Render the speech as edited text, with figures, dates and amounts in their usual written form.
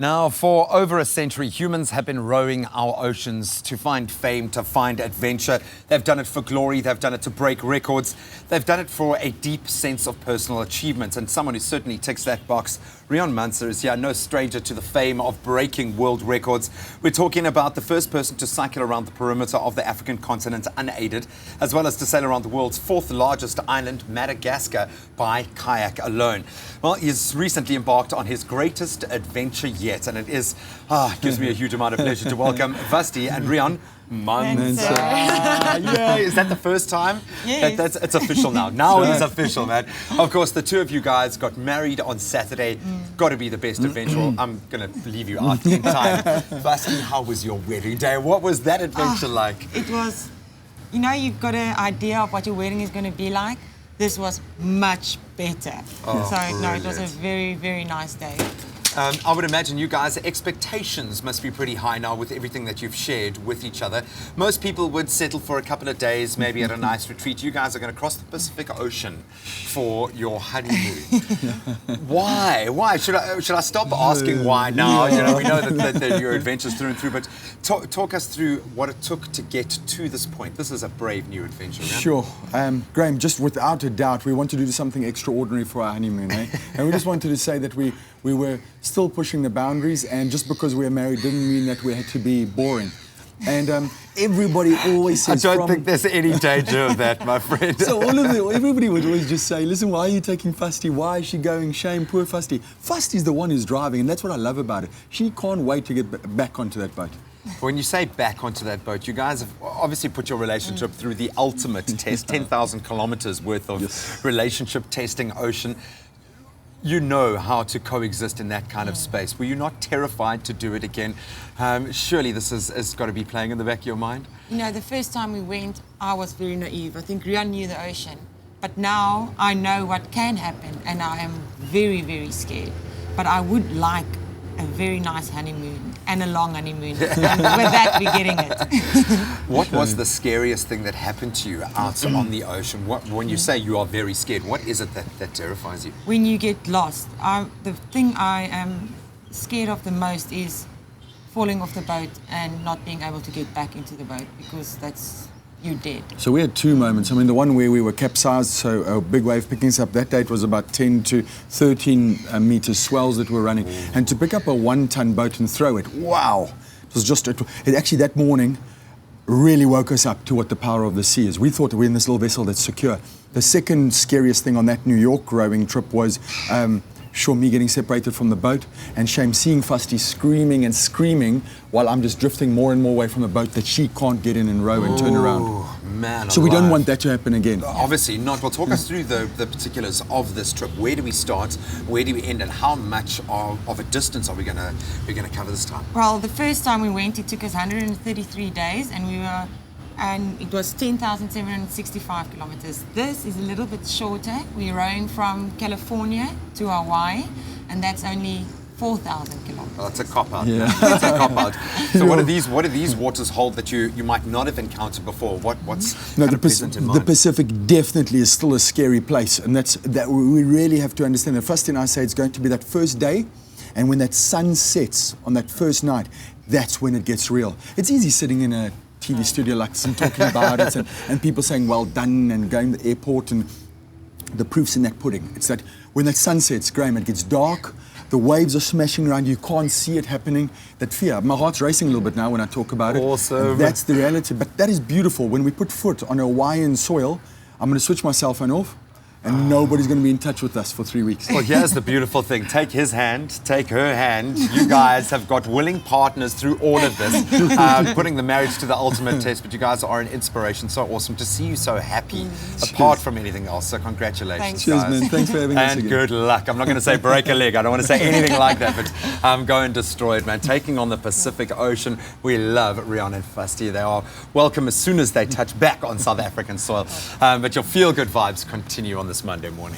Now, for over a century, humans have been rowing our oceans to find fame, to find adventure. They've done it for glory, they've done it to break records, they've done it for a deep sense of personal achievement. And someone who certainly ticks that box, Riaan Manser, is here, no stranger to the fame of breaking world records. We're talking about the first person to cycle around the perimeter of the African continent unaided, as well as to sail around the world's fourth largest island, Madagascar, by kayak alone. Well, he's recently embarked on his greatest adventure yet. And it gives me a huge amount of pleasure to welcome Vasti and Riaan Manser. Yay! Is that the first time? Yes. It's official now. Now it is official, man. Of course, the two of you guys got married on Saturday. Got to be the best adventure. I'm going to leave you out in time. Vasti, how was your wedding day? What was that adventure like? It was, you've got an idea of what your wedding is going to be like. This was much better. It was a very, very nice day. I would imagine you guys' expectations must be pretty high now with everything that you've shared with each other. Most people would settle for a couple of days, maybe at a nice retreat. You guys are going to cross the Pacific Ocean for your honeymoon. Why? Why? Should I stop asking why now? We know that your adventures through and through, but talk us through what it took to get to this point. This is a brave new adventure, right? Sure. Graham, just without a doubt, we wanted to do something extraordinary for our honeymoon, eh? And we just wanted to say that we were still pushing the boundaries, and just because we were married didn't mean that we had to be boring. And everybody always says... I don't think there's any danger of that, my friend. So everybody would always just say, listen, why are you taking Vasti? Why is she going? Shame, poor Vasti. Vasti's the one who's driving, and that's what I love about it. She can't wait to get back onto that boat. When you say back onto that boat, you guys have obviously put your relationship through the ultimate test, 10,000 kilometers worth of relationship testing ocean. You know how to coexist in that kind of space. Were you not terrified to do it again? Surely this has got to be playing in the back of your mind? The first time we went, I was very naive. I think Riaan knew the ocean. But now I know what can happen, and I am very, very scared. But I would like a very nice honeymoon and a long honeymoon. And with that, we're getting it. What was the scariest thing that happened to you out on the ocean? When you say you are very scared, what is it that terrifies you? When you get lost. The thing I am scared of the most is falling off the boat and not being able to get back into the boat, because you're dead. So we had two moments. I mean, the one where we were capsized, so a big wave picking us up. That day it was about 10 to 13 meters swells that were running. And to pick up a 1-ton boat and throw it, wow! It was just, it actually that morning really woke us up to what the power of the sea is. We thought we're in this little vessel that's secure. The second scariest thing on that New York rowing trip was me getting separated from the boat, and shame seeing Vasti screaming and screaming while I'm just drifting more and more away from the boat that she can't get in and row and turn around. Man, so we don't want that to happen again. Obviously not. Well, talk us through the particulars of this trip. Where do we start? Where do we end? And how much of a distance are we going to cover this time? Well, the first time we went, it took us 133 days, and it was 10,765 kilometers. This is a little bit shorter. We're rowing from California to Hawaii, and that's only 4,000 kilometers. Oh, that's a cop-out. Yeah. That's a cop-out. So what do these waters hold that you might not have encountered before? What's present in mind? The Pacific definitely is still a scary place, and that we really have to understand. The first thing I say, it's going to be that first day, and when that sun sets on that first night, that's when it gets real. It's easy sitting in a TV studio like this and talking about it, and people saying well done and going to the airport, and the proof's in that pudding. It's that when that sun sets, Graham, it gets dark, the waves are smashing around, you can't see it happening. That fear, my heart's racing a little bit now when I talk about it. Awesome. That's the reality, but that is beautiful. When we put foot on Hawaiian soil, I'm going to switch my cell phone off, and nobody's going to be in touch with us for 3 weeks. Well, here's the beautiful thing. Take his hand, take her hand. You guys have got willing partners through all of this, putting the marriage to the ultimate test, but you guys are an inspiration. So awesome to see you so happy, apart from anything else. So congratulations, Thanks. Cheers, guys. man. Thanks for having us And again. good luck. I'm not going to say break a leg. I don't want to say anything like that, but go and destroy it, man. Taking on the Pacific Ocean. We love Riaan and Vasti. They are welcome as soon as they touch back on South African soil. But your feel-good vibes continue on this Monday morning.